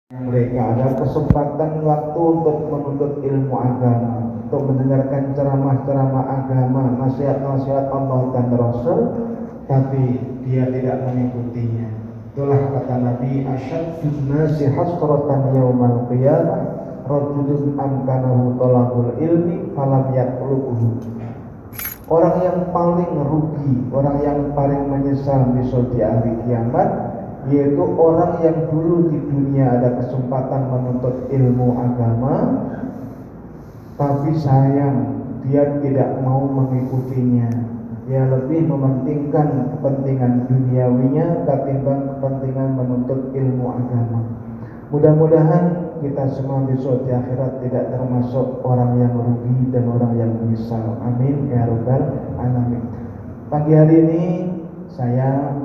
Mereka ada kesempatan waktu untuk menuntut ilmu agama, untuk mendengarkan ceramah-ceramah agama, nasihat-nasihat Allah dan Rasul, tapi dia tidak mengikutinya. Itulah kata Nabi, asyaddun nasi hasratan yaumal qiyamah rajulun amkanahu talabul ilmi falam yatlubuhu. Orang yang paling rugi, orang yang paling menyesal besok di hari kiamat, yaitu orang yang dulu di dunia ada kesempatan menuntut ilmu agama, tapi sayang dia tidak mau mengikutinya. Dia lebih mementingkan kepentingan duniawinya ketimbang kepentingan menuntut ilmu agama. Mudah-mudahan kita semua besok di akhirat tidak termasuk orang yang rugi dan orang yang menyesal. Amin ya rabbal alamin. Pagi hari ini saya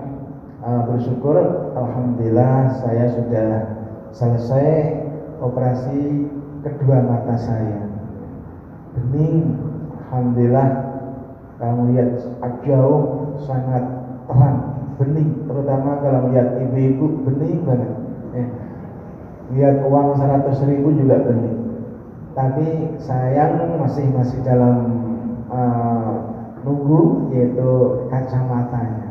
bersyukur, alhamdulillah saya sudah selesai operasi kedua mata saya. Bening, alhamdulillah. Kalau melihat jauh sangat terang, bening. Terutama kalau melihat ibu-ibu, bening banget. Lihat uang 100.000 juga bening. Tapi sayang masih dalam nunggu, yaitu kacamatanya.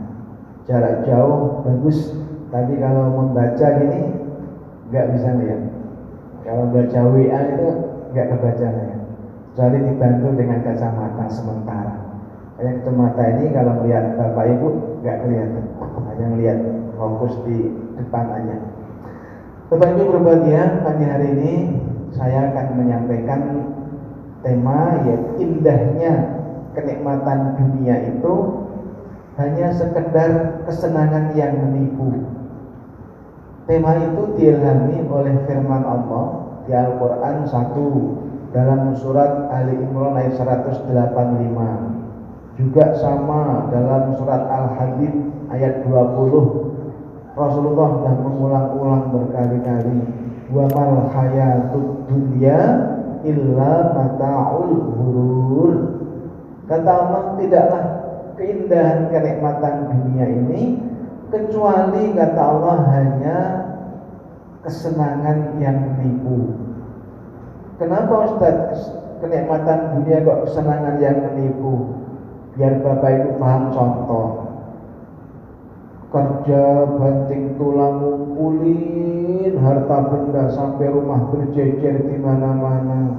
Jarak jauh bagus, tapi kalau membaca gini nggak bisa lihat. Kalau baca WA itu nggak kebaca ya, kecuali dibantu dengan kacamata sementara. Kayak kacamata ini kalau melihat bapak ibu nggak kelihatan, hanya melihat fokus di depan aja. Bapak ibu berbahagia, pagi hari ini saya akan menyampaikan tema yaitu indahnya kenikmatan dunia itu hanya sekedar kesenangan yang menipu. Tema itu diilhami oleh firman Allah di Al-Quran 1 dalam surat Ali Imran ayat 185. Juga sama dalam surat Al-Hadid ayat 20. Rasulullah sudah mengulang-ulang berkali-kali, wa mal hayatud dunya illa mata'ul ghurur. Kata Allah, tidaklah keindahan kenikmatan dunia ini kecuali, kata Allah, hanya kesenangan yang menipu. Kenapa Ustaz kenikmatan dunia kok kesenangan yang menipu? Biar Bapak Ibu paham contoh. Kerja banting tulang, ngumpulin harta benda sampai rumah berjejer di mana-mana.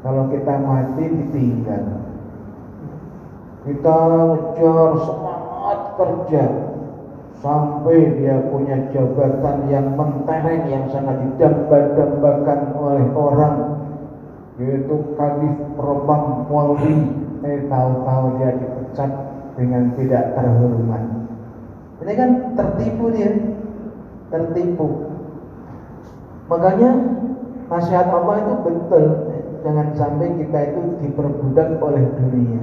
Kalau kita mati ditinggal. Kita ngejar semangat kerja sampai dia punya jabatan yang mentereng, yang sangat didamba-dambakan oleh orang, yaitu Kadif Propam Polri. Tahu-tahu dia dipecat dengan tidak terhormat. Ini kan tertipu dia, tertipu. Makanya nasihat Allah itu betul, jangan sampai kita itu diperbudak oleh dunia.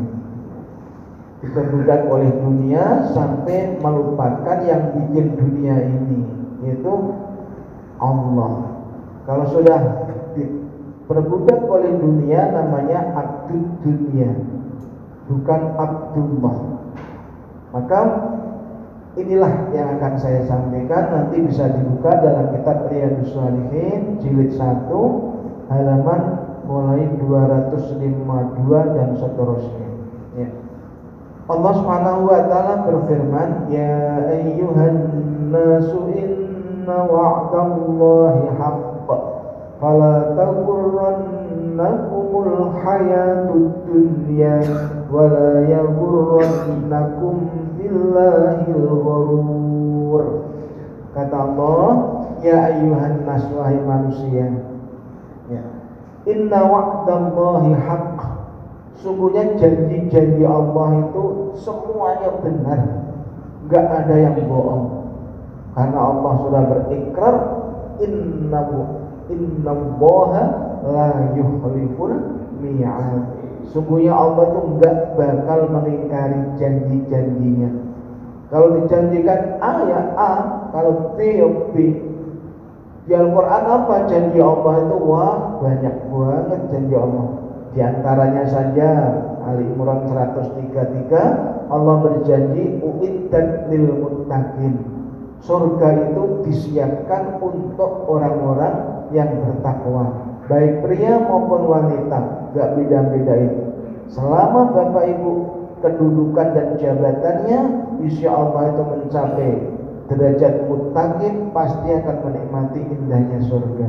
Diperbudak oleh dunia sampai melupakan yang bikin dunia ini, yaitu Allah. Kalau sudah diperbudak oleh dunia, namanya abdud dunia, bukan Abdullah. Maka inilah yang akan saya sampaikan. Nanti bisa dibuka dalam kitab Riyadhus Shalihin jilid 1 halaman mulai 252 dan seterusnya ya. Allah Subhanahu wa taala berfirman, ya ayyuhan nasu inna wa'dallahi haqq fala taghurrannakumul hayatud dunya wa la yaghurrannakum billahil ghurur. Kata Allah, ya ayyuhan nas, wahai manusia, ya, inna wa'dallahi haqq, sungguhnya janji-janji Allah itu semuanya benar, enggak ada yang bohong. Karena Allah sudah berikrar, innallaha la yukhliful mi'ad. Sungguhnya Allah itu enggak bakal mengingkari janji-janjinya. Kalau dijanjikan A ya A, kalau B ya B. Di Al-Quran apa janji Allah itu? Wah, banyak banget janji Allah. Di antaranya saja Ali Imran 133, Allah berjanji uiddat lil muttaqin. Surga itu disiapkan untuk orang-orang yang bertakwa, baik pria maupun wanita, gak beda-bedain. Selama bapak ibu kedudukan dan jabatannya insya Allah itu mencapai derajat muttaqin, pasti akan menikmati indahnya surga.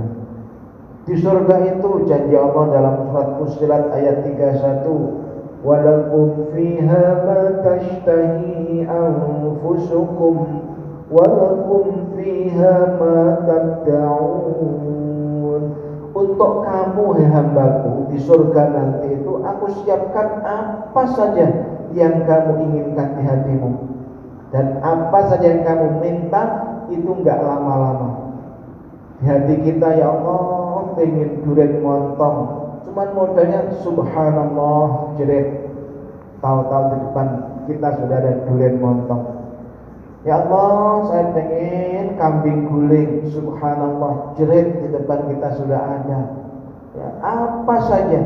Di surga itu janji Allah dalam surat Fussilat ayat 31, walakum fiha ma tashtahi anfusukum walakum fiha ma tad'un. Untuk kamu hai hambaku di surga nanti itu aku siapkan apa saja yang kamu inginkan di hatimu, dan apa saja yang kamu minta itu enggak lama-lama. Di hati kita ya Allah pengen durian montong, cuman modalnya subhanallah jerit, tahu-tahu di depan kita sudah ada durian montong. Ya Allah saya pengen kambing guling, subhanallah jerit di depan kita sudah ada. Ya, apa saja,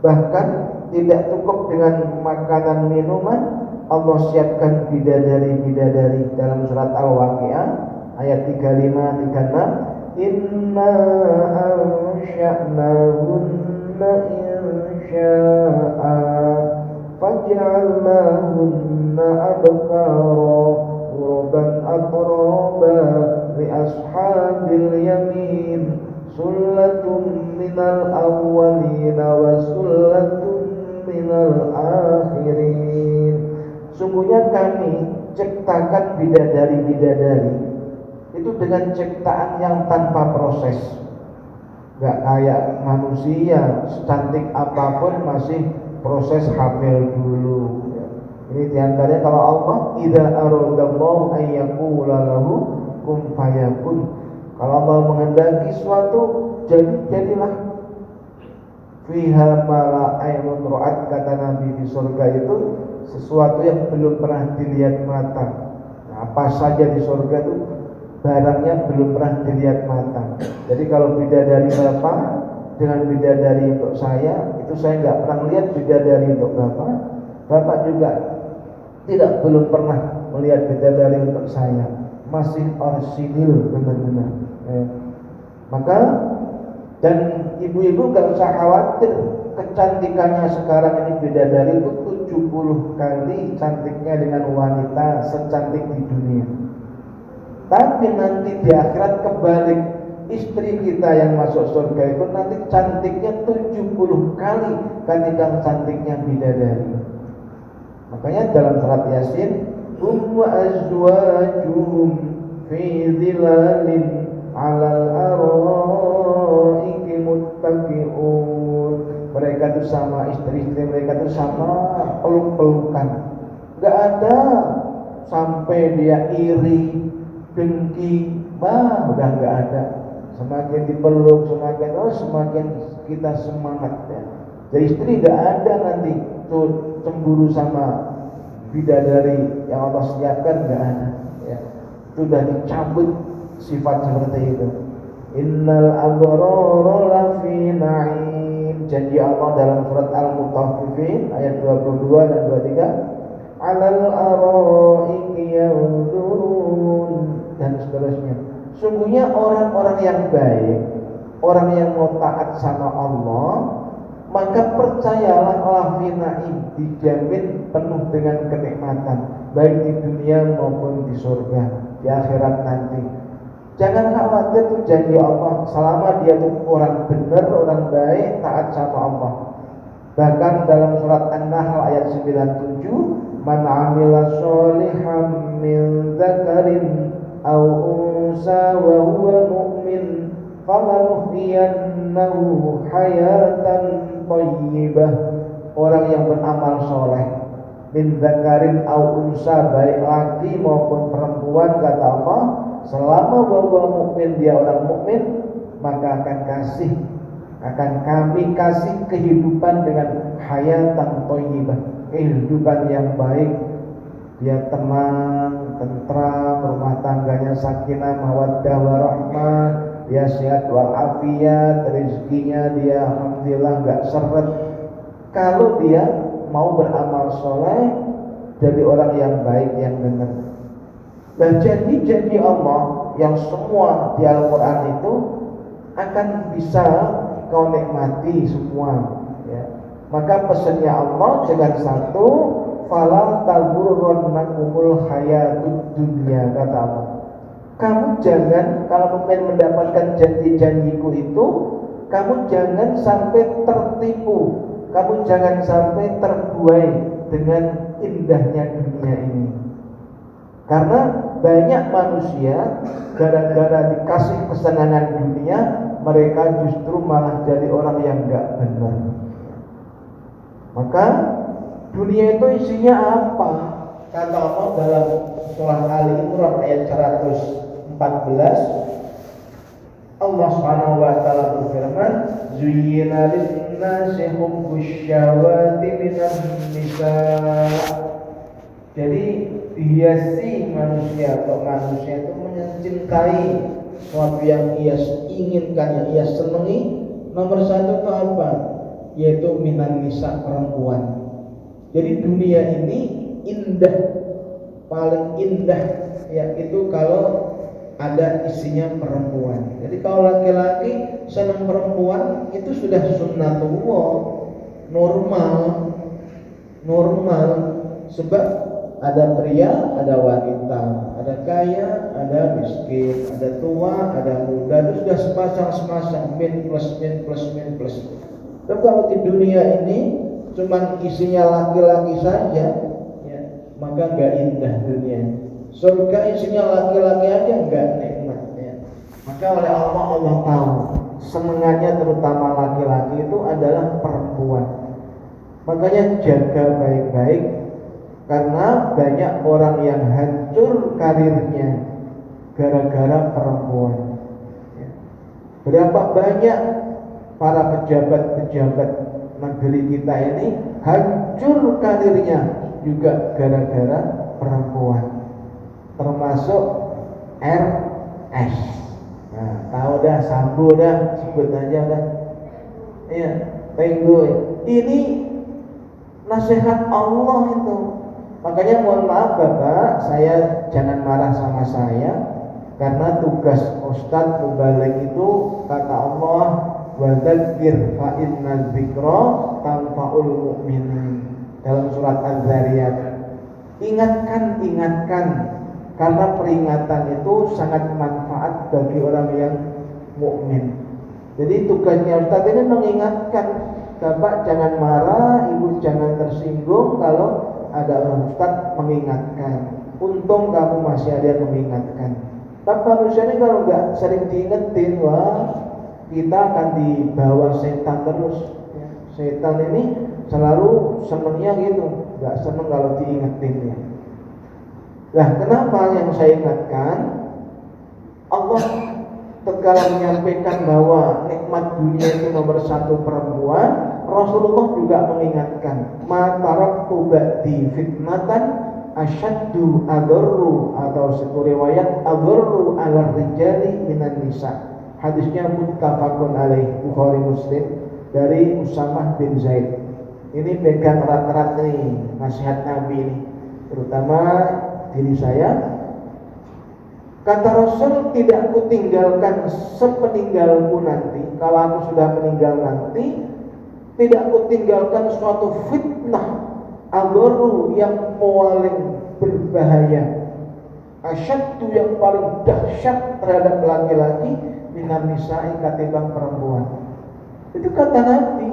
bahkan tidak cukup dengan makanan minuman, Allah siapkan bidadari-bidadari dalam surat Al-Waqiah ayat 35-36. Inna ansha'nahunna insya'a faj'alnahunna abkara urban atraba li ashabil yamin sullatun minal awwalin wa sullatun minal akhirin. Sungguhnya kami ciptakan bidadari-bidadari itu dengan ciptaan yang tanpa proses, gak kayak manusia secantik apapun masih proses hamil dulu. Ini diantaranya kalau Allah idza aradallahu an yaqula lahu kun fayakun, kalau Allah menghendaki suatu jadilah. Fiha mala ainun ra'at, kata Nabi, di surga itu sesuatu yang belum pernah dilihat mata. Nah, apa saja di surga itu barangnya belum pernah dilihat mata. Jadi kalau bidadari bapak dengan bidadari untuk saya, itu saya nggak pernah lihat bidadari untuk bapak. Bapak juga belum pernah melihat bidadari untuk saya. Masih orsinil benar-benar. Maka dan ibu-ibu nggak usah khawatir kecantikannya sekarang ini bidadari itu 70 kali cantiknya dengan wanita secantik di dunia. Tapi nanti di akhirat kebalik, istri kita yang masuk surga itu nanti cantiknya 70 kali ketimbang cantiknya bidadari. Makanya dalam surat Yasin, wa azwajuhum fi dhilalin 'alal araiki muttaqi'un. Mereka itu sama, istri-istri mereka itu sama, peluk-pelukan. Enggak ada sampai dia iri, dengki, udah nggak ada. Semakin dipeluk, semakin kita semangat ya. Jadi istri nggak ada nanti tuh cemburu sama bidadari yang Allah siapkan, nggak ada. Ya. Sudah dicabut sifat seperti itu. Innal abrara lafi na'im. Janji Allah dalam surat Al-Mutaffifin ayat 22 dan 23. Alal araiki yanzurun, dan seterusnya. Sungguhnya orang-orang yang baik, orang yang mau taat sama Allah, maka percayalah lafi na'im, dijamin penuh dengan kenikmatan, baik di dunia maupun di surga, di akhirat nanti. Jangan khawatir, itu janji Allah selama dia itu orang benar, orang baik, taat sama Allah. Bahkan dalam surat An-Nahl ayat 97, man 'amila sholihan min dzakarin aw unsa wa huwa mu'min falanuhyiyannahu hayatan thayyibah. Orang yang beramal soleh min dzakarin aw unsa, baik laki maupun perempuan, kata Allah, selama bahwa mukmin, dia orang mukmin, maka akan kami kasih kehidupan dengan hayatan thayyibah, kehidupan yang baik. Dia tenang, tentram, rumah tangganya sakinah mawaddah warahmah, dia sehat walafiat, rezekinya dia alhamdulillah enggak seret. Kalau dia mau beramal soleh, jadi orang yang baik, yang benar. Dan janji-janji Allah yang semua di Al-Quran itu akan akan bisa kau nikmati semua, ya. Maka pesannya Allah dengan satu, fala taghurrannakumul hayatud dunya, kata Allah. Kamu jangan, kalau ingin mendapatkan janji-janjiku itu, kamu jangan sampai tertipu, kamu jangan sampai terbuai dengan indahnya dunia ini. Karena banyak manusia gara-gara dikasih kesenangan dunia, mereka justru malah jadi orang yang enggak benar. Maka dunia itu isinya apa? Kata Allah dalam surah Ali Imran ayat 114, Allah Subhanahu wa taala berfirman, "Zuyyina lin-nasi hubbus syahawati minan nisa." Jadi dihiasi manusia atau manusia itu mencintai sesuatu yang ia inginkan, yang ia senangi. Nomor satu itu apa? Yaitu minan nisa, perempuan. Jadi dunia ini indah, paling indah ya itu kalau ada isinya perempuan. Jadi kalau laki-laki senang perempuan itu sudah sunnatullah, normal. Sebab ada pria, ada wanita, ada kaya, ada miskin, ada tua, ada muda, itu sudah sepasang min plus. Tapi kalau di dunia ini cuman isinya laki-laki saja, ya, maka enggak indah dunia. Surga isinya laki-laki aja enggak nikmat, ya. Maka oleh Allah tahu semangatnya terutama laki-laki itu adalah perempuan. Makanya jaga baik-baik, karena banyak orang yang hancur karirnya gara-gara perempuan. Ya. Berapa banyak para pejabat-pejabat negeri kita ini hancur karirnya juga gara-gara perempuan, termasuk RS. Nah, tahu dah, Sambo dah, sebut aja dah. Iya, Tenggo. Ini nasihat Allah itu. Makanya mohon maaf Bapak, saya jangan marah sama saya, karena tugas Ustadz Mubalik itu kata Allah, wa dzakir fa inna dzikra tanfa'ul mu'minin, dalam surat Az-Zariyat. Ingatkan, karena peringatan itu sangat manfaat bagi orang yang mukmin. Jadi tugasnya Ustaz ini mengingatkan, Bapak jangan marah, Ibu jangan tersinggung kalau ada orang Ustaz mengingatkan. Untung kamu masih ada yang mengingatkan. Tapi manusia ini kalau nggak sering diingetin, wah, kita akan dibawa setan terus. Setan ini selalu senangnya gitu, nggak senang kalau diingetin ya. Nah, kenapa yang saya ingatkan? Allah tatkala menyampaikan bahwa nikmat dunia itu nomor satu perempuan, Rasulullah juga mengingatkan, ma taraktu ba'di fitnatan asyaddu adarru, atau satu riwayat adarru ala rijali minan nisa. Hadisnya muttafaqun alaih, Bukhari Muslim, dari Usamah bin Zaid. Ini pegang erat-erat nih nasihat Nabi ini, terutama diri saya. Kata Rasul, tidak kutinggalkan sepeninggalku nanti, kalau aku sudah meninggal nanti, tidak kutinggalkan suatu fitnah adarru, yang paling berbahaya, asyaddu, yang paling dahsyat terhadap laki-laki, minan nisa'i, ketimbang perempuan. Itu kata Nabi.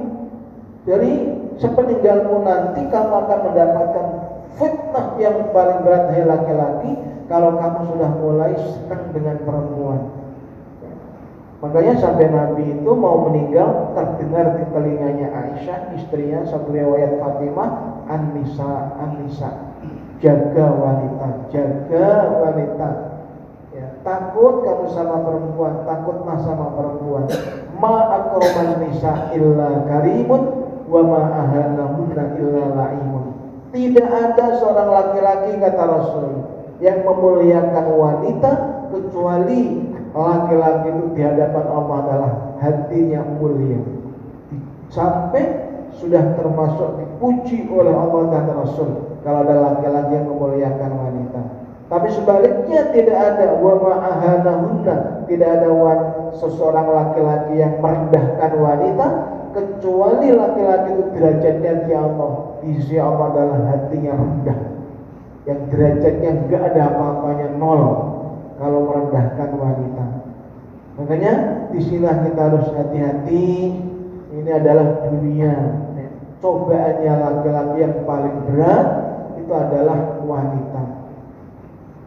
Jadi sepeninggalku nanti kamu akan mendapatkan fitnah yang paling berat dari laki-laki kalau kamu sudah mulai senang dengan perempuan. Makanya sampai Nabi itu mau meninggal, terdengar di telinganya Aisyah, istrinya, satu riwayat Fatimah, An-Nisa, jaga wanita. Ya, takut kamu sama perempuan, takutlah sama perempuan. Ma akraman nisa illa karimun, wa ma ahanahunna illa la'imun. Tidak ada seorang laki-laki, kata Rasul, yang memuliakan wanita kecuali laki-laki itu di hadapan Allah adalah hatinya mulia, sampai sudah termasuk dipuji oleh Allah dan Rasul kalau ada laki-laki yang memuliakan wanita. Tapi sebaliknya tidak ada wa ma'ahanahunna, tidak ada seseorang laki-laki yang merendahkan wanita, kecuali laki-laki itu derajatnya di Allah, di sisi Allah adalah hatinya rendah, yang derajatnya enggak ada apa-apanya, nol kalau merendahkan wanita. Makanya disinilah kita harus hati-hati. Ini adalah dunia, cobaannya laki-laki yang paling berat itu adalah wanita.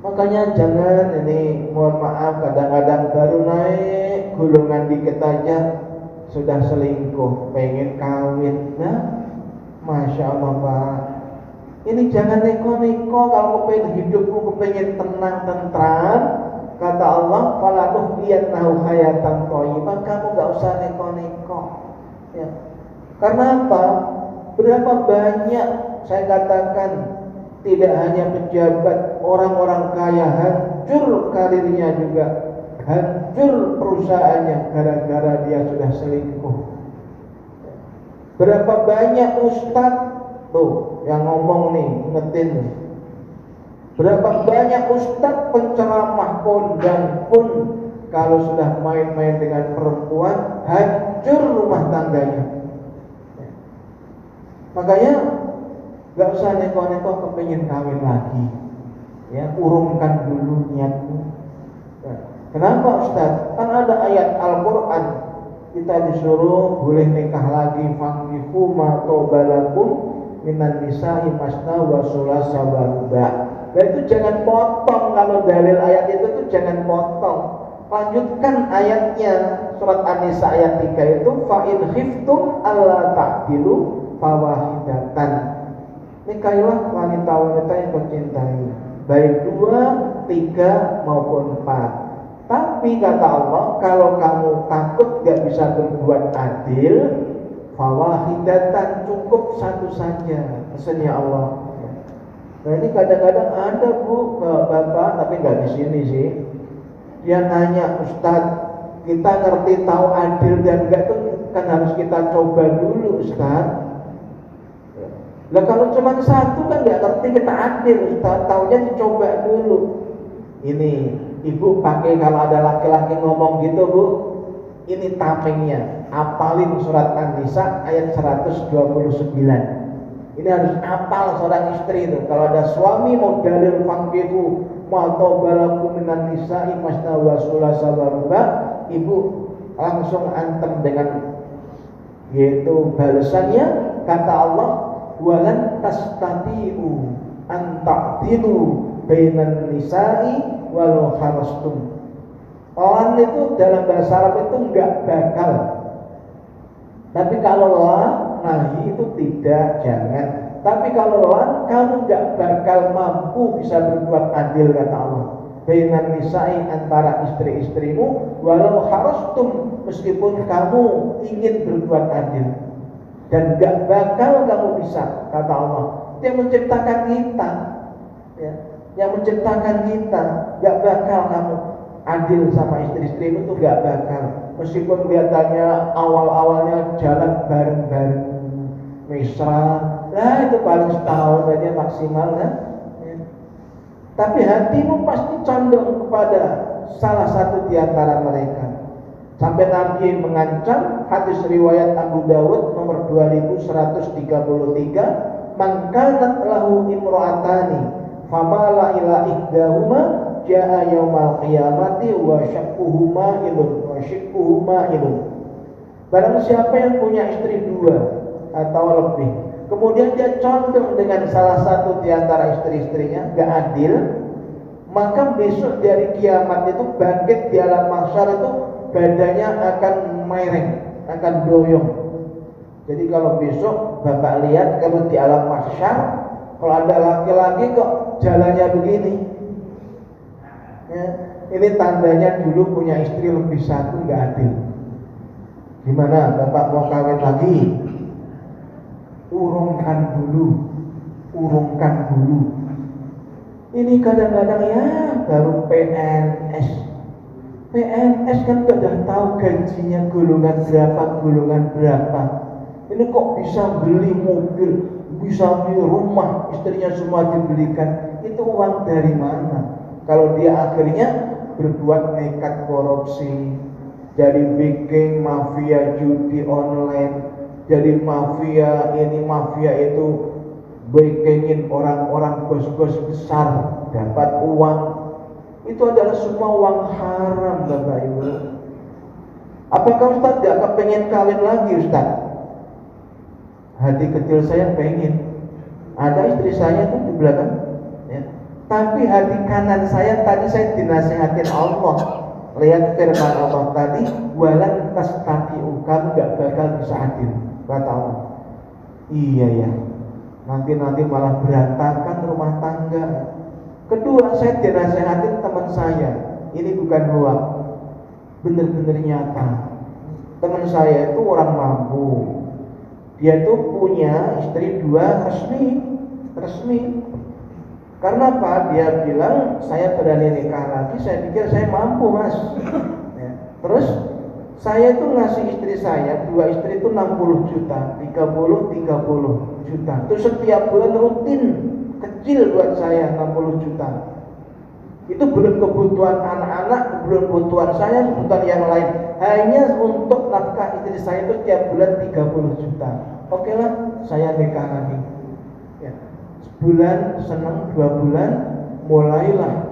Makanya jangan, ini mohon maaf, kadang-kadang baru naik golongan dikit aja sudah selingkuh, pengen kawin. Nah, Masya Allah Pak, ini jangan neko-neko. Kalau kepengen hidupmu, kepengen tenang, tentram, kata Allah, fala nuhyiyannahu hayatan thayyibah, kamu gak usah neko-neko ya. Karena apa? Berapa banyak saya katakan, tidak hanya pejabat, orang-orang kaya hancur karirnya juga, hancur perusahaannya gara-gara dia sudah selingkuh. Berapa banyak ustadz tuh yang ngomong nih, ingetin nih. Berapa banyak ustadz penceramah kondang pun kalau sudah main-main dengan perempuan hancur rumah tangganya. Makanya gak usah neko-neko kepengen kawin lagi ya, urungkan dulu niatmu. Kenapa Ustaz? Kan ada ayat Al-Quran kita disuruh boleh nikah lagi, fankihu ma tobalakum minan nisa'i masna wa sulasa wa ruba'. Dan itu jangan potong, kalau dalil ayat itu tuh jangan potong. Lanjutkan ayatnya, surat An-Nisa ayat 3 itu, fa in khiftum alla ta'dilu fawahidatan. Nikahilah wanita-wanita yang kau cintai, baik 2, 3 maupun 4. Tapi kata Allah, kalau kamu takut gak bisa berbuat adil, fawahidatan, cukup satu saja, pesannya Allah. Nah ini kadang-kadang ada bu, bapak, tapi gak di sini sih. Dia nanya, Ustadz, kita ngerti tahu adil dan enggak itu kan harus kita coba dulu Ustadz. Nah kalau cuma satu kan nggak ngerti kita adil, taunya dicoba dulu. Ini ibu pakai, kalau ada laki-laki ngomong gitu bu, ini tamengnya, apalin surat An-Nisa ayat 129. Ini harus apal seorang istri itu. Kalau ada suami mau dalil fankihu ma tobalakum minan nisa'i masna wa sulasa wa ruba', ibu langsung antem dengan yaitu balasannya, kata Allah, walan tastati'u an ta'dilu bainan nisa'i walau harastum. Lan itu dalam bahasa Arab itu enggak bakal. Tapi kalau la nahi itu tidak, jangan. Tapi kalau lan, kamu enggak bakal mampu bisa berbuat adil, kata Allah. Bainan nisa'i, antara istri-istrimu, walau harastum, meskipun kamu ingin berbuat adil. Dan gak bakal kamu bisa, kata Allah. Dia menciptakan kita ya, yang menciptakan kita, gak bakal kamu adil sama istri-istrimu, itu gak bakal. Meskipun kelihatannya awal-awalnya jalan bareng-bareng mesra, nah itu paling setahun aja maksimal kan ya. Tapi hatimu pasti condong kepada salah satu di antara mereka. Sampai Nabi mengancam, hadis riwayat Abu Dawud nomor 2133, man kanat lahu imra'atani famala ila ihdahuma jaa yaumal qiyamati wa syaqquhuma ilun. Barang siapa yang punya istri 2 atau lebih, kemudian dia condong dengan salah satu di antara istri-istrinya, gak adil, maka besok dari kiamat itu bangkit di alam mahsyar itu badannya akan mereng, akan doyong. Jadi kalau besok Bapak lihat, kalau di alam mahsyar, kalau ada laki-laki kok jalannya begini ya, ini tandanya dulu punya istri lebih satu, gak adil. Gimana Bapak mau kawin lagi? Urungkan dulu. Ini kadang-kadang ya baru PNS kan sudah tahu gajinya golongan berapa. Ini kok bisa beli mobil, bisa beli rumah, istrinya semua dibelikan. Itu uang dari mana? Kalau dia akhirnya berbuat nekat korupsi, jadi bikin mafia judi online, jadi mafia ini mafia itu, bikinin orang-orang bos-bos besar dapat uang, itu adalah semua uang haram Bapak Ibu. Apakah Ustaz tidak kepengen kawin lagi Ustaz? Hati kecil saya pengen. Ada istri saya tuh di belakang, ya. Tapi hati kanan saya tadi saya dinasihatin Allah. Lihat firman Allah tadi, walan tastati'u, kamu gak bakal bisa adil, kata Allah. Iya ya, nanti malah berantakan rumah tangga. Kedua, saya dinasihatin teman saya, ini bukan hoax, bener-bener nyata. Teman saya itu orang mampu, dia tuh punya istri 2 resmi. Karena apa? Dia bilang saya berani nikah lagi, saya pikir saya mampu mas. Ya. Terus saya itu ngasih istri saya, 2 istri itu 60 juta, 30 juta. Itu setiap bulan rutin, kecil buat saya 60 juta. Itu belum kebutuhan anak-anak, belum kebutuhan saya, kebutuhan yang lain. Hanya untuk nafkah istri saya itu setiap bulan 30 juta. Oke lah, saya nikah lagi. Ya. Sebulan senang, 2 bulan mulailah,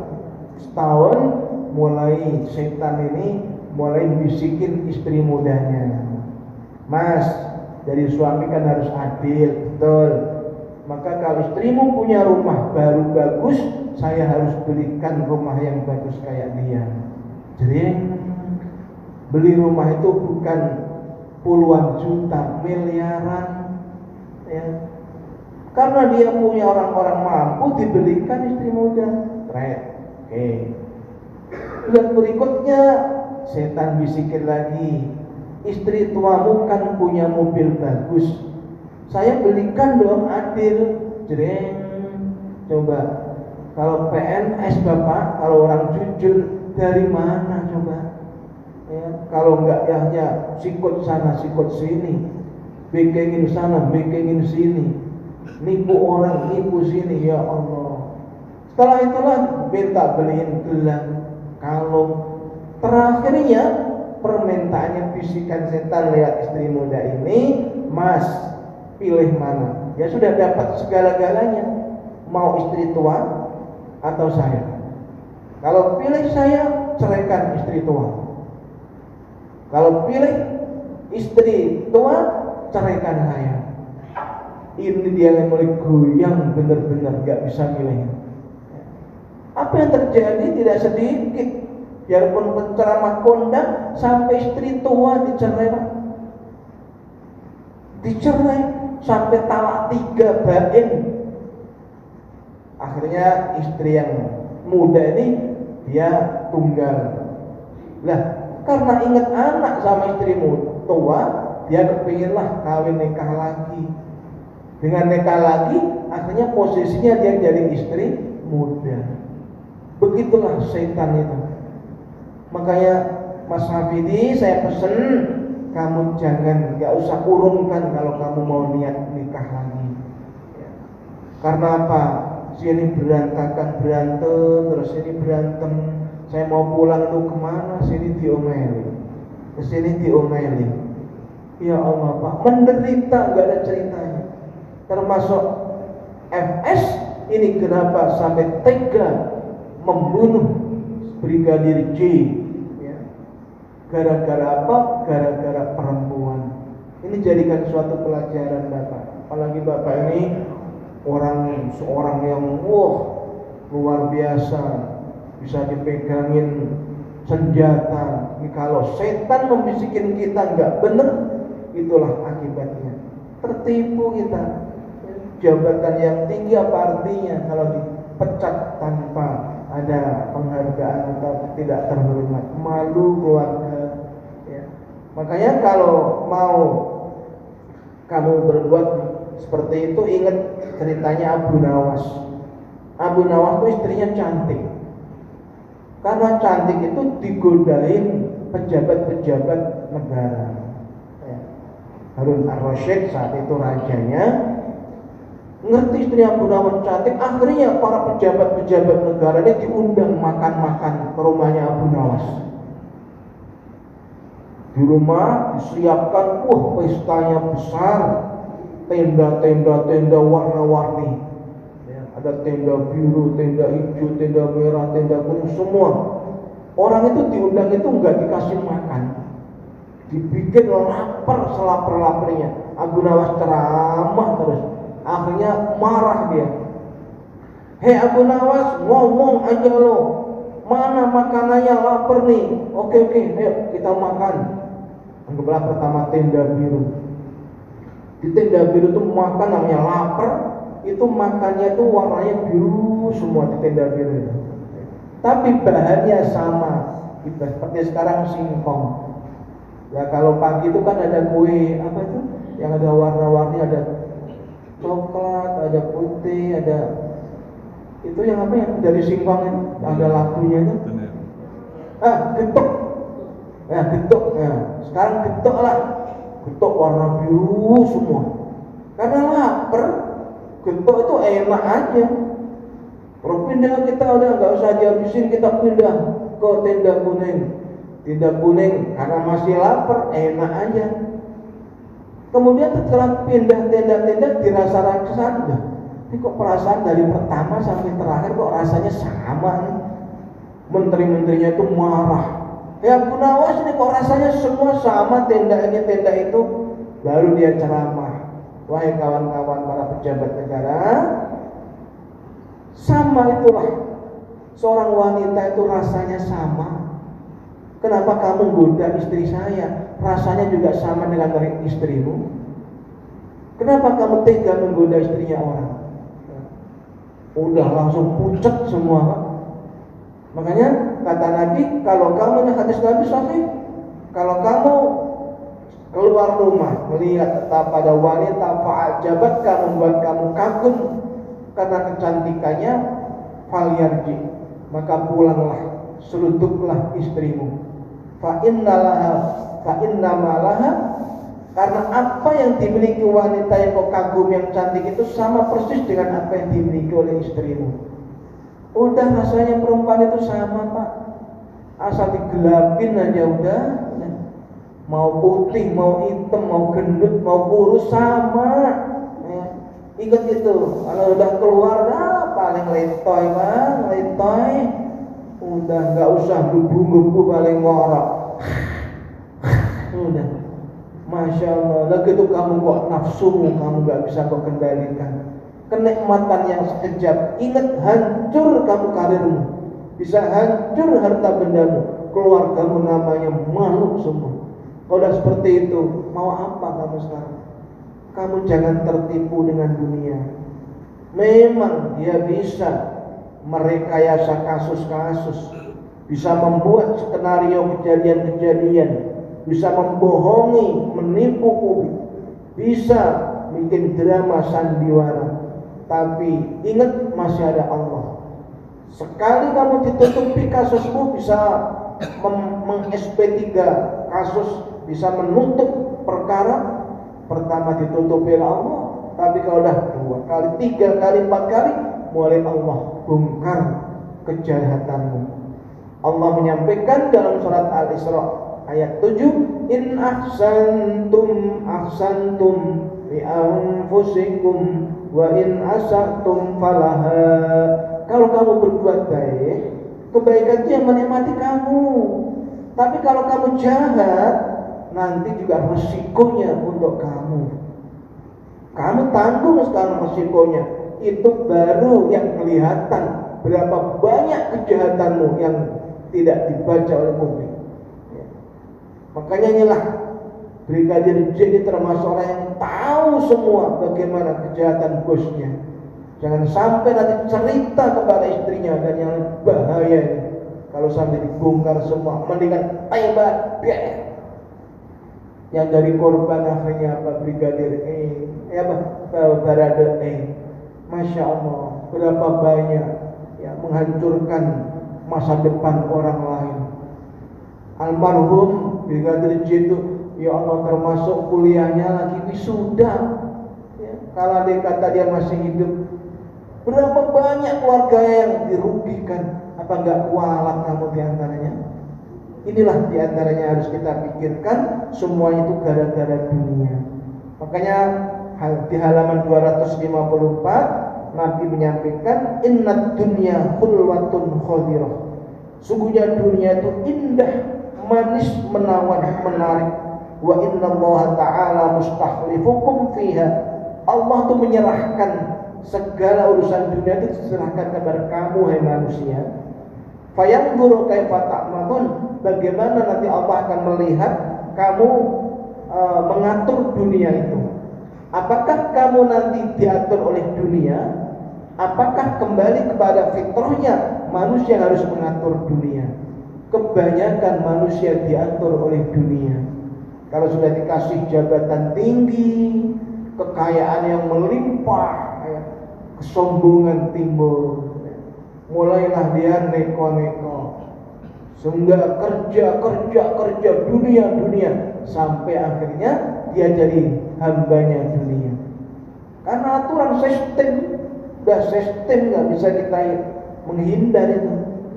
setahun mulai setan ini mulai bisikin istri mudanya, mas, jadi suami kan harus adil, betul. Maka kalau istrimu punya rumah baru bagus, saya harus belikan rumah yang bagus kayak dia. Jadi beli rumah itu bukan puluhan juta, miliaran, ya. Karena dia punya orang-orang mampu, dibelikan istri muda. Oke. Bulan berikutnya setan bisikin lagi, istri tuamu kan punya mobil bagus, saya belikan dong adil. Jreng. Coba kalau PNS bapak, kalau orang jujur dari mana coba? Ya, kalau enggak ya sikut sana sikut sini, bikinin sana bikinin sini, nipu orang nipu sini, ya Allah. Setelah itulah minta beliin gelang, kalung. Terakhirnya permintaannya bisikan setan lewat istri muda ini, mas pilih mana? Ya sudah dapat segala-galanya, mau istri tua atau saya? Kalau pilih saya, ceraikan istri tua. Kalau pilih istri tua, ceraikan saya. Ini dia yang mulai goyang, benar-benar gak bisa milih. Apa yang terjadi tidak sedikit. Biarpun penceramah kondang, sampai istri tua dicerai sampai talak 3 bain. Akhirnya istri yang muda ini dia tunggal. Lah, karena ingat anak sama istrimu tua, dia kepinginlah kawin nikah lagi. Dengan nikah lagi, akhirnya posisinya dia jadi istri muda. Begitulah setan itu. Makanya Mas Hafidi, saya pesen kamu jangan, gak usah urungkan kalau kamu mau niat nikah lagi. Karena apa? Sini berantakan, berantem, terus sini berantem. Saya mau pulang tuh kemana? Sini diomelin, kesini diomelin. Ya Allah Pak, menderita, gak ada ceritanya. Termasuk FS ini kenapa sampai tega membunuh Brigadir J? Ya. Gara-gara apa? Gara-gara perempuan. Ini jadikan suatu pelajaran Bapak. Apalagi Bapak ini seorang yang luar biasa, bisa dipegangin senjata. Ini kalau setan membisikin kita nggak bener, itulah akibatnya. Tertipu kita. Jabatan yang tinggi apa artinya kalau dipecat tanpa ada penghargaan atau tidak terhormat, malu keluarga. Ya. Makanya kalau mau kamu berbuat seperti itu, ingat ceritanya Abu Nawas. Abu Nawas itu istrinya cantik. Karena cantik itu digodain pejabat-pejabat negara. Ya. Harun ar-Rasyid saat itu rajanya, ngerti istri Abu Nawas cantik, akhirnya para pejabat-pejabat negara ini diundang makan-makan ke rumahnya Abu Nawas. Di rumah disiapkan, pestanya besar, tenda warna-warni. Ada tenda biru, tenda hijau, tenda merah, tenda kuning, semua. Orang itu diundang itu nggak dikasih makan, dibikin lapar selapar-laparnya. Abu Nawas ceramah terus, akhirnya marah dia. Hei Abu Nawas, ngomong aja lo, mana makanannya, lapar nih. Oke, ayo kita makan. Anggaplah pertama tenda biru. Di tenda biru itu makan namanya lapar, itu makannya itu warnanya biru semua di tenda biru itu. Tapi bahannya sama, seperti sekarang singkong. Ya kalau pagi itu kan ada kue apa itu, yang ada warna-warni, ada coklat, ada putih, ada itu yang apa yang dari singkong itu, ada lakunya itu. Getuk. Ya getuk. Ya. Sekarang getuk lah, getuk warna biru semua. Karena lapar, getuk itu enak aja. Kalau pindah kita udah nggak usah dihabisin, kita pindah ke tenda kuning. Tenda kuning karena masih lapar, enak aja. Kemudian setelah pindah tenda-tenda dirasa rasakan, ini kok perasaan dari pertama sampai terakhir kok rasanya sama nih. Menteri-menterinya itu marah. Ya Abu Nawas ini kok rasanya semua sama, tenda ini tenda itu. Baru dia ceramah, wahai kawan-kawan para pejabat negara, sama itulah, seorang wanita itu rasanya sama. Kenapa kamu goda istri saya? Rasanya juga sama dengan istrimu. Kenapa kamu tega menggoda istrinya orang? Udah langsung pucat semua, Pak. Makanya kata Nabi, kalau kamu hadis Nabi sahih, kalau kamu keluar rumah melihat pada wanita fa'ajabat kamu, membuat kamu kagum karena kecantikannya, falyarji, maka pulanglah, seluduplah istrimu. Fa'innamalaha, karena apa yang dimiliki wanita yang kau kagum, yang cantik itu sama persis dengan apa yang dimiliki oleh istrimu. Udah rasanya perempuan itu sama, Pak. Asal digelapin aja udah. Mau putih, mau hitam, mau gendut, mau kurus sama. Ingat itu. Kalau udah keluar, paling letoy, Bang, letoy. Udah nggak usah gubu-gubu, paling ngorok. Udah. Masya Allah. Lagi itu kamu kok nafsumu kamu nggak bisa kau kendalikan. Kenikmatan yang sekejap, ingat hancur kamu karirmu, bisa hancur harta bendamu, keluargamu namanya malu semua. Kalau udah seperti itu, mau apa kamu sekarang? Kamu jangan tertipu dengan dunia. Memang dia bisa merekayasa kasus-kasus, bisa membuat skenario kejadian-kejadian, bisa membohongi, menipu publik, bisa bikin drama sandiwara. Tapi ingat masih ada Allah. Sekali kamu ditutupi kasusmu, bisa meng-SP3 kasus, bisa menutup perkara. Pertama ditutupi oleh Allah, tapi kalau udah 2 kali, 3 kali, 4 kali, mulai Allah bongkar kejahatanmu. Allah menyampaikan dalam surat Al-Isra ayat 7, in ahsantum ahsantum li anfusikum wa in asatum falaha. Kalau kamu berbuat baik, kebaikan itu yang menikmati kamu. Tapi kalau kamu jahat, nanti juga resikonya untuk kamu. Kamu tanggung sekarang resikonya. Itu baru yang kelihatan berapa banyak kejahatanmu yang tidak dibaca oleh publik. Makanya inilah Brigadir J ini termasuk orang yang tahu semua bagaimana kejahatan bosnya. Jangan sampai nanti cerita kepada istrinya, dan yang bahaya ini kalau sampai dibongkar semua, mendingan tembak biar. Yang dari korban akhirnya apa? Brigadir E, Barada E. Masya Allah, berapa banyak yang menghancurkan masa depan orang lain. Almarhum Brigadir J itu, ya Allah, termasuk kuliahnya lagi wisuda, ya. Kalau dia kata dia masih hidup, berapa banyak keluarga yang dirugikan? Apa enggak kualat kamu diantaranya? Inilah diantaranya harus kita pikirkan. Semua itu gara-gara dunia. Makanya di halaman 254 Nabi menyampaikan, innad dunya khulwatun khadirah. Sungguhnya dunia itu indah, manis, menawan, menarik. Wa inna Allah ta'ala mustakhlifukum fiha. Allah itu menyerahkan segala urusan dunia itu diserahkan kepada kamu, hai manusia. Fayanzuru kaifa ta'malun. Bagaimana nanti Allah akan melihat kamu mengatur dunia itu. Apakah kamu nanti diatur oleh dunia? Apakah kembali kepada fitrahnya manusia harus mengatur dunia? Kebanyakan manusia diatur oleh dunia. Kalau sudah dikasih jabatan tinggi, kekayaan yang melimpah, kesombongan timbul. Mulailah dia neko-neko. Sehingga kerja dunia sampai akhirnya dia jadi hambanya dunia. Karena aturan sistem, udah sistem nggak bisa kita menghindar itu.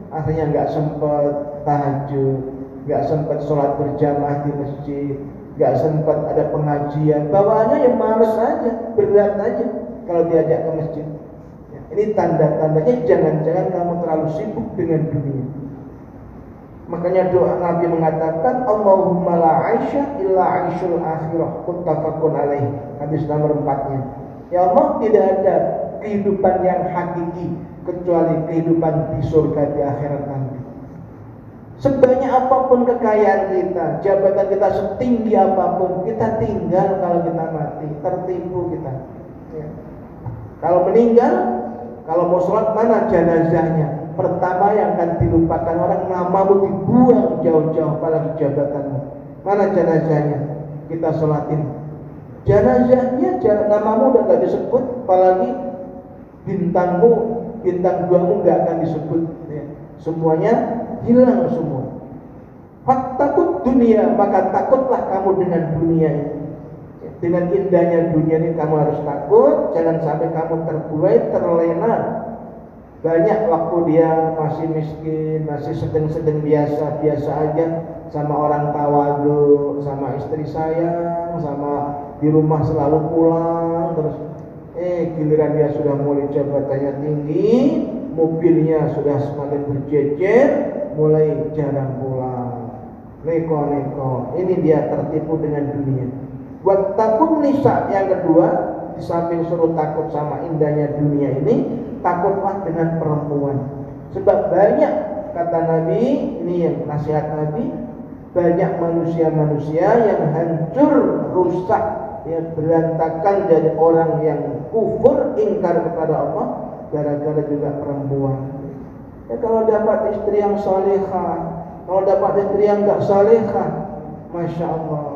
Akhirnya nggak sempat tahajud, nggak sempat sholat berjamaah di masjid, nggak sempat ada pengajian. Bawaannya yang malas aja, berat aja kalau diajak ke masjid. Ini tanda-tandanya jangan-jangan kamu terlalu sibuk dengan dunia. Makanya doa Nabi mengatakan, Allahumma la aisha illa aishul akhirah, muttafaqun alaih. Hadis nomor 4-nya. Ya Allah, tidak ada kehidupan yang hakiki kecuali kehidupan di surga di akhirat nanti. Sebanyak apapun kekayaan kita, jabatan kita setinggi apapun, kita tinggal kalau kita mati, tertipu kita. Ya. Kalau meninggal, kalau mau sholat mana jenazahnya? Pertama yang akan dilupakan orang, namamu dibuang jauh-jauh, apalagi jabatanmu. Mana jenazahnya? Kita sholatin. Jenazahnya, namamu udah gak disebut, apalagi bintang 2mu gak akan disebut. Ya. Semuanya hilang semua. Takut dunia, maka takutlah kamu dengan dunia ini. Dengan indahnya dunia ini kamu harus takut. Jangan sampai kamu terbuai, terlena. Banyak waktu dia masih miskin, masih sedang-sedang biasa aja, sama orang tawadu, sama istri sayang, sama di rumah selalu pulang, terus giliran dia sudah mulai jabatannya tinggi, mobilnya sudah semakin berjejer, mulai jarang pulang, neko-neko. Ini dia tertipu dengan dunia. Buat takut nisa yang kedua, di samping suruh takut sama indahnya dunia ini, takutlah dengan perempuan. Sebab banyak, kata Nabi, ini yang nasihat Nabi, banyak manusia-manusia yang hancur, rusak, yang berantakan jadi orang yang kufur, ingkar kepada Allah, gara-gara juga perempuan. Ya, kalau dapat istri yang salehah, kalau dapat istri yang gak salehah, Masya Allah,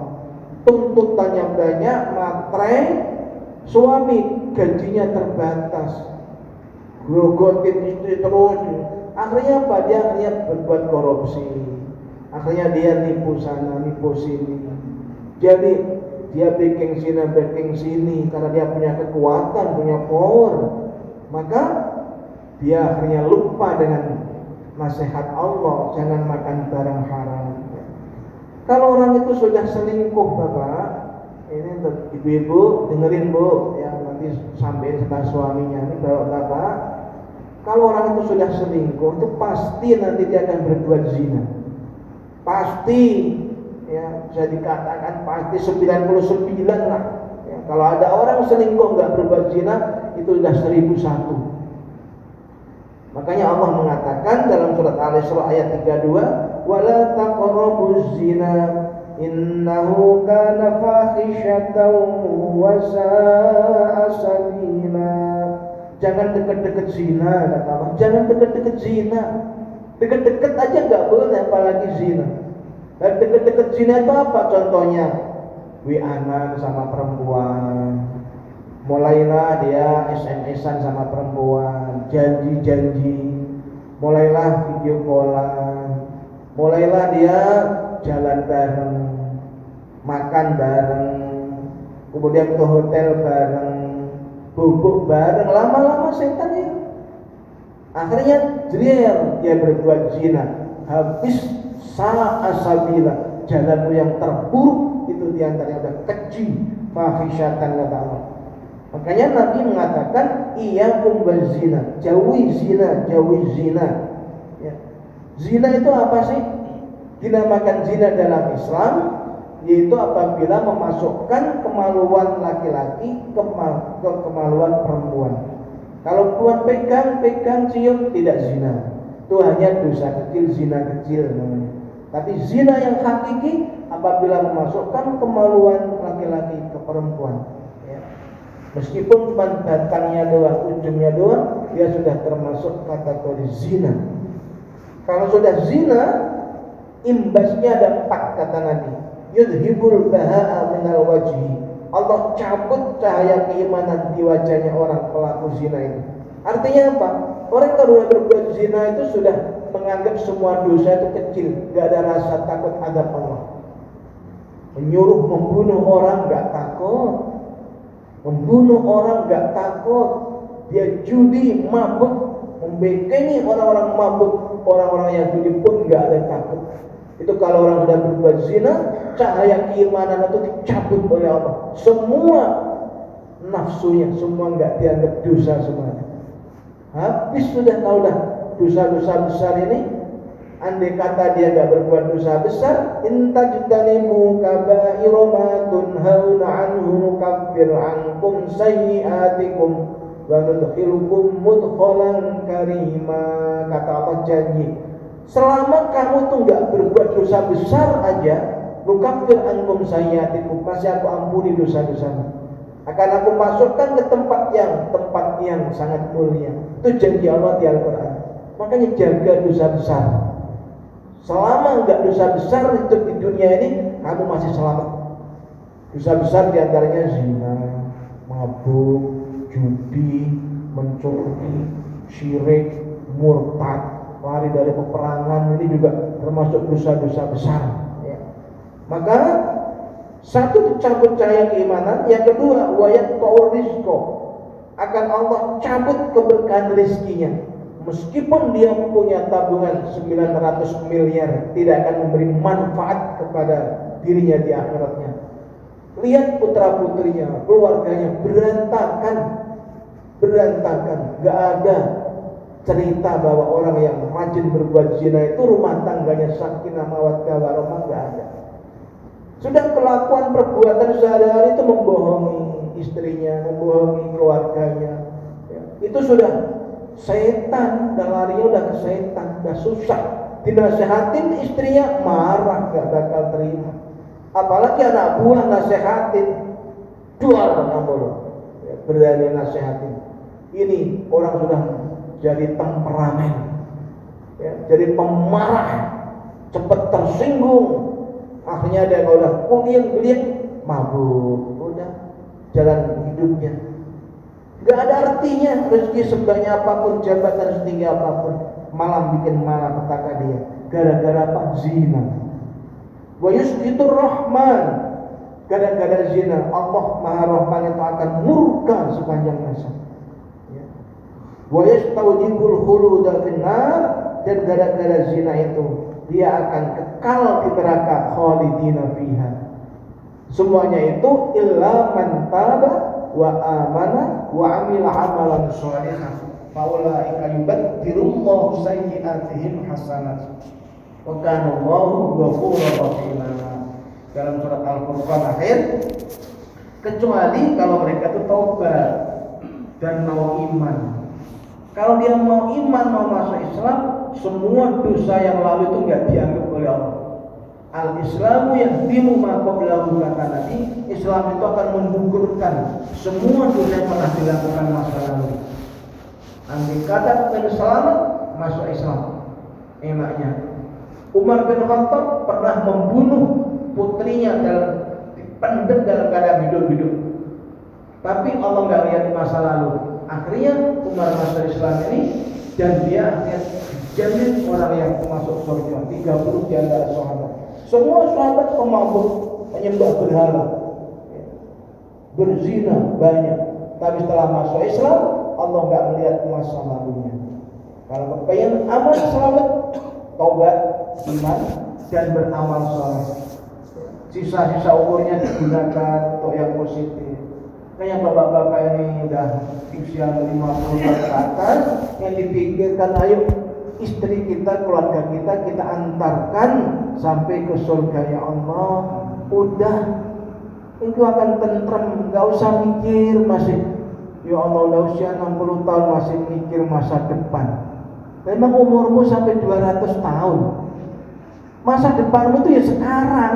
tuntutannya banyak, matre, suami gajinya terbatas, grogotin istri terus. Akhirnya apa? Dia akhirnya berbuat korupsi. Akhirnya dia nipu sana, nipu sini. Jadi dia bikin sini karena dia punya kekuatan, punya power. Maka dia akhirnya lupa dengan nasihat Allah, jangan makan barang haram. Kalau orang itu sudah selingkuh, Bapak, ini untuk ibu-ibu dengerin Bu, ya nanti sampai sama suaminya. Ini Bapak, kalau orang itu sudah selingkuh, itu pasti nanti dia akan berbuat zina. Pasti, ya bisa dikatakan pasti 99 lah. Ya, kalau ada orang selingkuh nggak berbuat zina, itu sudah 1001. Makanya Allah mengatakan dalam surat Al-Isra ayat 32, wala taqrabuz zina innahu kana fahisyatan wa sa'a sabila. Jangan dekat-dekat zina, kata Allah. Jangan dekat-dekat zina. Dekat-dekat aja nggak boleh, apalagi zina. Dan dekat-dekat zina itu apa contohnya? WA-an sama perempuan. Mulailah dia SMS-an sama perempuan, janji-janji. Mulailah video callan. Mulailah dia jalan bareng, makan bareng, kemudian ke hotel bareng, bubuk bareng, lama-lama setan ya. Akhirnya dia berbuat zina, habis sa'a sabila, jalanmu yang terburuk itu diantaranya udah keji, fahisyatan kata Allah. Makanya Nabi mengatakan iyyakum bazina, jauhi zina, jauhi zina. Ya. Zina itu apa sih? Dinamakan zina dalam Islam yaitu apabila memasukkan kemaluan laki-laki ke kemaluan perempuan. Kalau perempuan pegang, cium tidak zina. Itu hanya dosa kecil, zina kecil namanya. Tapi zina yang hakiki apabila memasukkan kemaluan laki-laki ke perempuan. Ya. Meskipun cuma batangnya doang, ujungnya doang, dia sudah termasuk kategori zina. Kalau sudah zina, imbasnya ada 4 kata Nabi. Yudhibul baha'a minal wajhi. Allah cabut cahaya keimanan di wajahnya orang pelaku zina itu. Artinya apa? Orang kalau sudah berbuat zina itu sudah menganggap semua dosa itu kecil, gak ada rasa takut azab Allah. Menyuruh membunuh orang gak takut, membunuh orang gak takut. Dia judi, mabuk, membekengi orang-orang mabuk, orang-orang yang judi pun gak ada takut. Itu kalau orang sudah berbuat zina, cahaya keimanan itu dicabut oleh Allah. Semua nafsunya, semua enggak dianggap dosa semuanya. Habis sudah tahu dah dosa-dosa besar ini. Andai kata dia enggak berbuat dosa besar, intajtanibu kaba'ira ma tunhauna anhu nukaffir ankum sayyi'atikum wa nudkhilukum mudkhalan karima. Kata Allah janji, selama kamu tuh nggak berbuat dosa besar aja, nukaffir ankum sayyi'atikum, masih aku ampuni dosa-dosamu. Akan aku masukkan ke tempat yang sangat mulia. Itu janji Allah di Al-Quran. Makanya jaga dosa besar. Selama nggak dosa besar itu di dunia ini, kamu masih selamat. Dosa besar diantaranya zina, mabuk, judi, mencuri, syirik, murtad, lari dari peperangan, ini juga termasuk dosa-dosa besar ya. Maka satu dicabut cahaya keimanan, yang kedua wayat ta'ur rizqo, akan Allah cabut keberkahan rizkinya. Meskipun dia punya tabungan 900 miliar, tidak akan memberi manfaat kepada dirinya di akhiratnya. Lihat putra-putrinya, keluarganya berantakan, gak ada cerita bahwa orang yang rajin berbuat zina itu rumah tangganya sakinah mawaddah warahmah, enggak ada. Sudah kelakuan perbuatan sehari-hari itu membohongi istrinya, membohongi keluarganya ya. Itu sudah setan, dan larinya udah ke setan, udah susah. Dinasehatin istrinya marah, gak bakal terima. Apalagi anak buah nasehatin, jual kamu ya, berani nasehatin. Ini orang sudah jadi temperamen ya, jadi pemarah, cepat tersinggung. Akhirnya dia kalau udah geliat mabuk, udah jalan hidupnya gak ada artinya. Rezeki sebanyak apapun, jabatan setinggi apapun, malam bikin malapetaka dia gara-gara apa? Zina. Wa yusqitur rahman, gara-gara zina Allah Maha Rahman itu akan murka sepanjang masa. Wa yastawjibul khuluda finnar, dan gara-gara zina itu dia akan kekal di neraka khalidina fiha. Semuanya itu illa man taba wa amana wa amila amalan shalihan fa ulaika yubaddilullahu sayyi'atihim hasanat wa kana Allahu ghafurur rahim. Dalam surat Al-Furqan akhir, kecuali kalau mereka itu taubat dan mau iman. Kalau dia mau iman, mau masuk Islam, semua dosa yang lalu itu enggak dianggap oleh Allah. Al-Islamu yahdimu ma qablahu, kata Nabi. Islam itu akan menggugurkan semua dosa yang pernah dilakukan masa lalu. Andai kata kita selamat, masuk Islam, enaknya. Umar bin Khattab pernah membunuh putrinya dipendam dalam keadaan hidup-hidup. Tapi Allah enggak lihat masa lalu. Akhirnya Umar masuk Islam ini, dan dia akhirnya dijamin orang yang masuk surga. 30 di antara sahabat. Semua sahabat pemabuk, penyembah berhala, berzina banyak. Tapi setelah masuk Islam, Allah nggak melihat masa lalunya. Kalau pengen amal selamat, taubat, iman, dan beramal saleh. Sisa-sisa umurnya digunakan untuk yang positif. Kayak bapak-bapak ini udah usia 50 tahun ke atas, yang dipikirkan ayo istri kita, keluarga kita antarkan sampai ke surga ya Allah. Udah, itu akan tentrem, nggak usah mikir masih. Ya Allah, udah usia 60 tahun masih mikir masa depan. Memang umurmu sampai 200 tahun. Masa depanmu itu ya sekarang.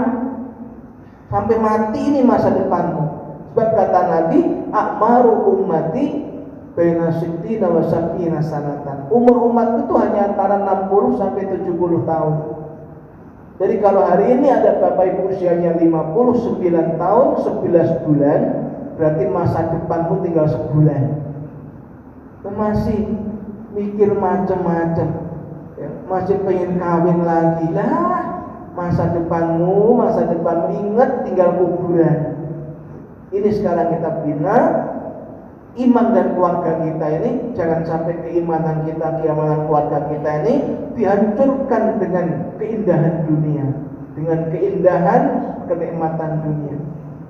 Sampai mati ini masa depanmu. Sebab kata Nabi, akmaru ummati baina sittina wa sab'ina sanatan. Umur umatku itu hanya antara 60 sampai 70 tahun. Jadi kalau hari ini ada bapak ibu usianya 59 tahun 11 bulan, berarti masa depanmu tinggal sebulan. Masih mikir macam-macam, ya, masih pengen kawin lagi lah. Masa depanmu ingat tinggal kuburan. Ini sekarang kita bina iman dan keluarga kita ini, jangan sampai keimanan kita, keamanan keluarga kita ini dihancurkan dengan keindahan dunia, dengan keindahan kenikmatan dunia.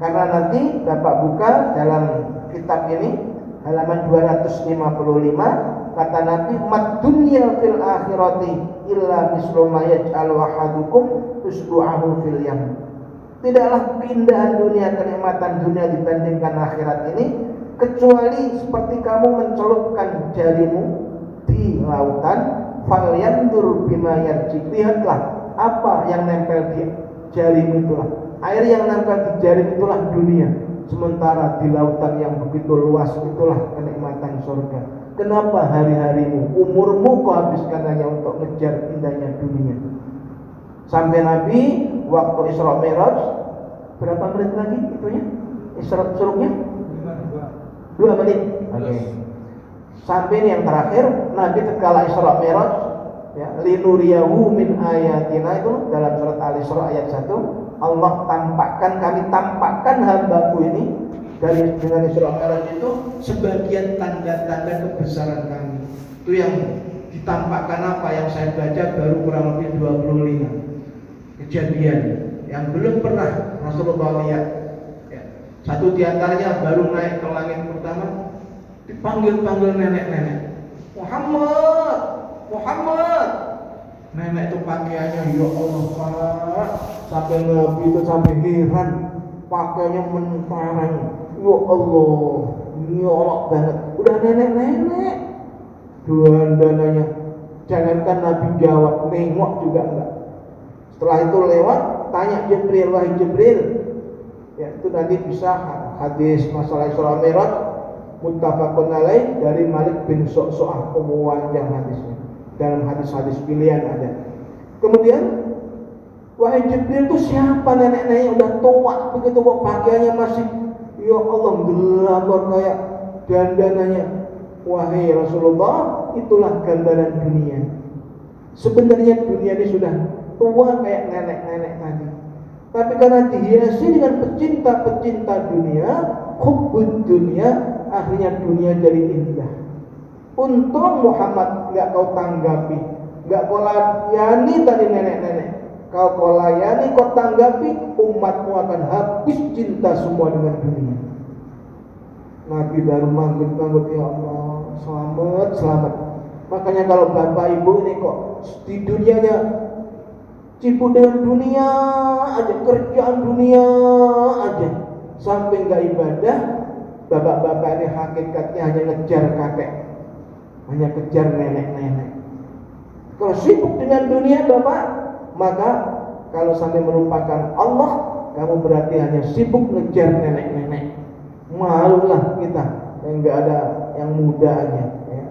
Karena nanti Bapak buka dalam kitab ini halaman 255, kata Nabi, "Mad dunya fil akhirati illa mislu ma yaj'alu ahadukum usbu'ahu fil yam." Tidaklah keindahan dunia, kenikmatan dunia dibandingkan akhirat ini kecuali seperti kamu mencelupkan jarimu di lautan, falyandur bima yarji. Lihatlah apa yang nempel di jarimu itulah. Air yang nempel di jari itulah dunia. Sementara di lautan yang begitu luas itulah kenikmatan surga. Kenapa hari-harimu, umurmu kau habiskan hanya untuk ngejar indahnya dunia? Sampai Nabi waktu Isra Mi'raj, berapa menit lagi itunya? Isra suruknya? 2 menit. Oke. Sampai ini yang terakhir, Nabi tatkala Isra Mi'raj, ya, linuriyahu min ayatina, itu dalam surat Al-Isra ayat 1, Allah kami tampakkan hambaku ini dari dengan Isra Mi'raj itu sebagian tanda-tanda kebesaran kami. Itu yang ditampakkan apa yang saya baca baru kurang lebih 25 kejadian yang belum pernah Rasulullah lihat. Ya. Satu diantaranya baru naik ke langit pertama, dipanggil nenek-nenek, Muhammad, Muhammad. Nenek itu pakaiannya, ya Allah Pak, sampai Nabi itu sampai heran, pakaiannya mentereng, ya Allah, nyolok banget. Udah nenek-nenek, dandanannya, jangankan Nabi jawab, nengok juga enggak. Setelah itu lewat, tanya Jibril, wahai Jibril, ya itu nanti bisa hadis masalah Isra Mi'raj muttafaqun alaih dari Malik bin Su'su'ah, yang hadisnya dalam hadis-hadis pilihan ada. Kemudian wahai Jibril, itu siapa nenek-nenek udah tua begitu kok pakaiannya masih, ya Allah, glamor kayak dandanannya. Wahai Rasulullah, itulah gambaran dunia. Sebenarnya dunia ini sudah tua kayak nenek-nenek tadi, tapi karena dihiasi dengan pecinta-pecinta dunia, hubbud dunia, akhirnya dunia jadi indah. Untung Muhammad nggak kau tanggapi, nggak kau layani tadi nenek-nenek. Kau layani, kau tanggapi, umatmu akan habis cinta semua dengan dunia. Nabi baru manggut-manggut, ya Allah, selamat, selamat. Makanya kalau bapak ibu ini kok di dunianya sibuk dengan dunia aja, kerjaan dunia aja, sampai nggak ibadah, bapak-bapak ini hakikatnya hanya ngejar kakek, hanya kejar nenek-nenek. Kalau sibuk dengan dunia bapak, maka kalau sampai melupakan Allah, kamu berarti hanya sibuk ngejar nenek-nenek. Malulah kita yang nggak ada yang muda aja. Ya.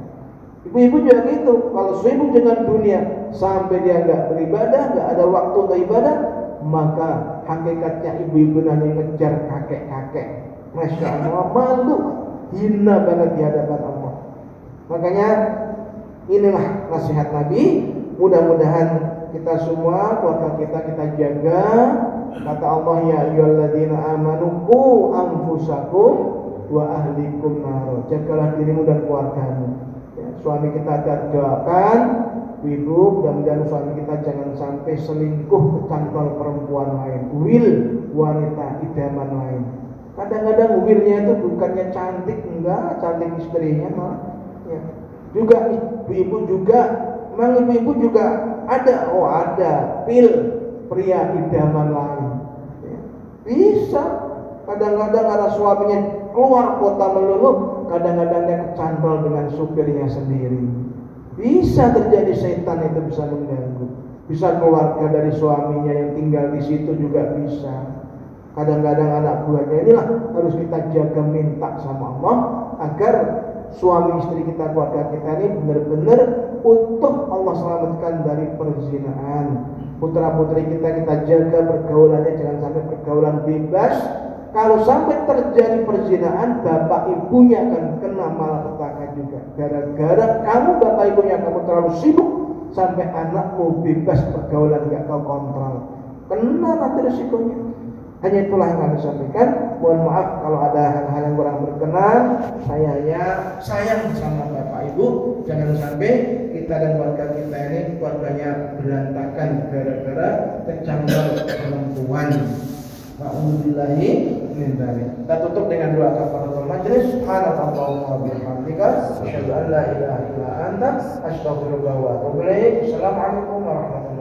Ibu-ibu juga gitu, kalau sibuk dengan dunia sampai dia nggak beribadah, nggak ada waktu untuk ibadah, maka hakikatnya ibu-ibu nanti ngejar kakek-kakek. Masya Allah, malu, hina banget di hadapan Allah. Makanya inilah nasihat Nabi. Mudah-mudahan kita semua, keluarga kita jaga. Kata Allah, ya ayyuhalladzina amanu qu anfusakum wa ahlikum nar. Jagalah dirimu dan keluargamu. Ya, suami kita agar doakan, ibu, mudah-mudahan suami kita jangan sampai selingkuh kecantol perempuan lain, wil wanita idaman lain. Kadang-kadang wirnya itu bukannya cantik, enggak, cantik istrinya malah. Ya. Juga ibu-ibu juga, memang ibu-ibu juga ada pil pria idaman lain. Ya. Bisa. Kadang-kadang karena suaminya keluar kota melulu, kadang-kadang dia kecantol dengan supirnya sendiri. Bisa terjadi, setan itu bisa mengganggu. Bisa keluarga dari suaminya yang tinggal di situ juga bisa. Kadang-kadang anak buahnya, inilah harus kita jaga, minta sama Allah agar suami istri kita, keluarga kita ini benar-benar utuh Allah selamatkan dari perzinahan. Putra putri kita jaga pergaulannya, jangan sampai pergaulan bebas. Kalau sampai terjadi perzinahan, bapak ibunya akan kena malapetaka juga. Gara-gara kamu, bapak ibunya, kamu terlalu sibuk sampai anakmu bebas pergaulan, gak kau kontrol, kena nanti resikonya. Hanya itulah yang kami sampaikan. Mohon maaf kalau ada hal-hal yang kurang berkenan. Saya sayang sama bapak ibu. Jangan sampai kita dan keluarga kita ini keluarganya berantakan gara-gara kecantol perempuan. Alhamdulillahi min dzalik. Kita tutup dengan doa kafaratul majelis. Subhanallahumma wa bihamdika asyhadu an la ilaha illa anta astaghfiruka wa atubu ilaik. Assalamualaikum warahmatullahi wabarakatuh.